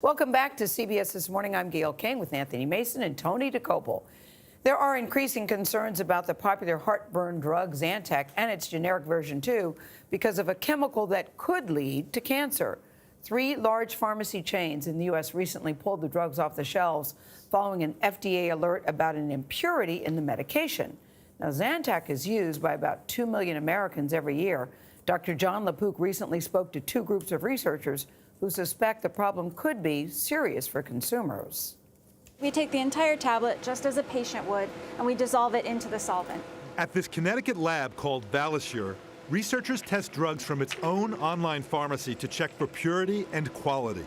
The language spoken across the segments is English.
Welcome back to CBS This Morning. I'm Gail King with Anthony Mason and Tony DeCopel. There are increasing concerns about the popular heartburn drug Zantac and its generic version, too, because of a chemical that could lead to cancer. 3 large pharmacy chains in the U.S. recently pulled the drugs off the shelves following an FDA alert about an impurity in the medication. Now, Zantac is used by about 2 million Americans every year. Dr. John LaPook recently spoke to 2 groups of researchers who suspect the problem could be serious for consumers. We take the entire tablet, just as a patient would, and we dissolve it into the solvent. At this Connecticut lab called Valisure, researchers test drugs from its own online pharmacy to check for purity and quality.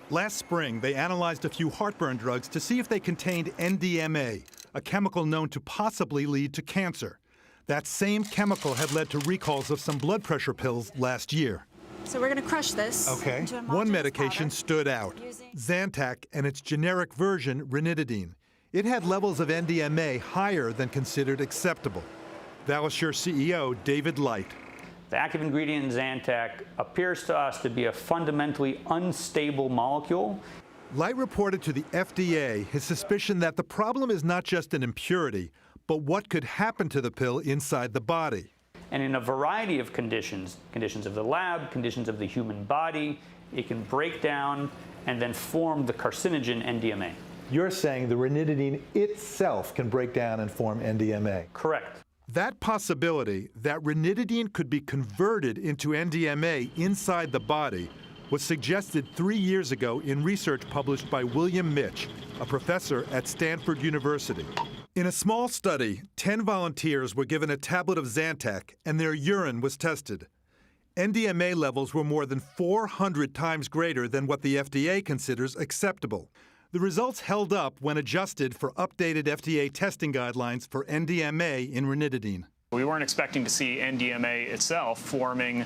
Last spring, they analyzed a few heartburn drugs to see if they contained NDMA, a chemical known to possibly lead to cancer. That same chemical had led to recalls of some blood pressure pills last year. So we're going to crush this into a One homogeneous medication powder. stood out, Zantac and its generic version, ranitidine. It had levels of NDMA higher than considered acceptable. Valisure CEO David Light. The active ingredient in Zantac appears to us to be a fundamentally unstable molecule. Light reported to the FDA his suspicion that the problem is not just an impurity, but what could happen to the pill inside the body. And in a variety of conditions of the lab, conditions of the human body, it can break down and then form the carcinogen NDMA. You're saying the ranitidine itself can break down and form NDMA. Correct. That possibility, that ranitidine could be converted into NDMA inside the body, was suggested 3 years ago in research published by William Mitch, a professor at Stanford University. In a small study, 10 volunteers were given a tablet of Zantac and their urine was tested. NDMA levels were more than 400 times greater than what the FDA considers acceptable. The results held up when adjusted for updated FDA testing guidelines for NDMA in ranitidine. We weren't expecting to see NDMA itself forming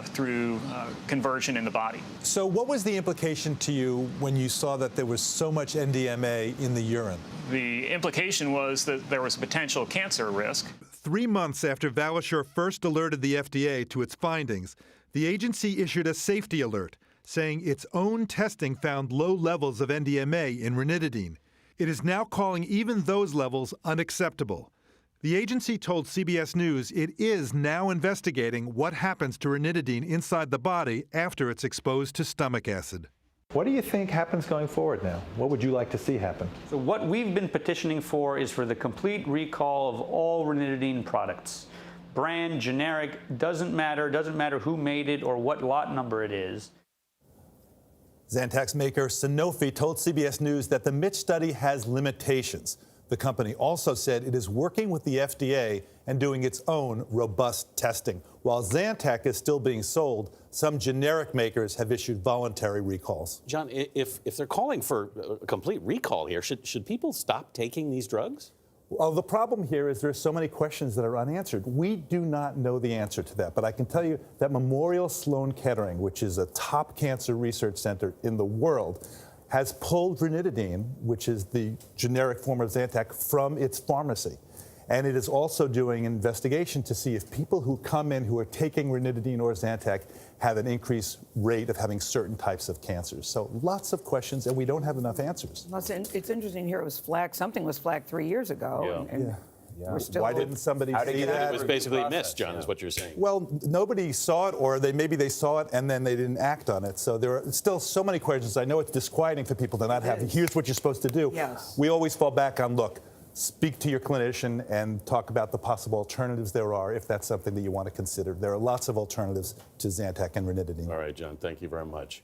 through conversion in the body. So what was the implication to you when you saw that there was so much NDMA in the urine? The implication was that there was a potential cancer risk. 3 months after Valisure first alerted the FDA to its findings, the agency issued a safety alert, saying its own testing found low levels of NDMA in ranitidine. It is now calling even those levels unacceptable. The agency told CBS News it is now investigating what happens to ranitidine inside the body after it's exposed to stomach acid. What do you think happens going forward now? What would you like to see happen? So what we've been petitioning for is for the complete recall of all ranitidine products. Brand, generic, doesn't matter who made it or what lot number it is. Zantac's maker Sanofi told CBS News that the Mitch study has limitations. The company also said it is working with the FDA and doing its own robust testing. While Zantac is still being sold, some generic makers have issued voluntary recalls. John, if they're calling for a complete recall here, should people stop taking these drugs? Well, the problem here is there's so many questions that are unanswered. We do not know the answer to that, but I can tell you that Memorial Sloan Kettering, which is a top cancer research center in the world, has pulled ranitidine, which is the generic form of Zantac, from its pharmacy. And it is also doing an investigation to see if people who come in who are taking ranitidine or Zantac have an increased rate of having certain types of cancers. So lots of questions, and we don't have enough answers. It's interesting here. It was flagged. Something was flagged 3 years ago. Yeah. We're still Why didn't somebody see that? It was basically missed, John, is what you're saying. Well, nobody saw it, or maybe they saw it and then they didn't act on it. So there are still so many questions. I know it's disquieting for people to not have, here's what you're supposed to do. Yes. We always fall back on, look, speak to your clinician and talk about the possible alternatives there are if that's something that you want to consider. There are lots of alternatives to Zantac and ranitidine. All right, John, thank you very much.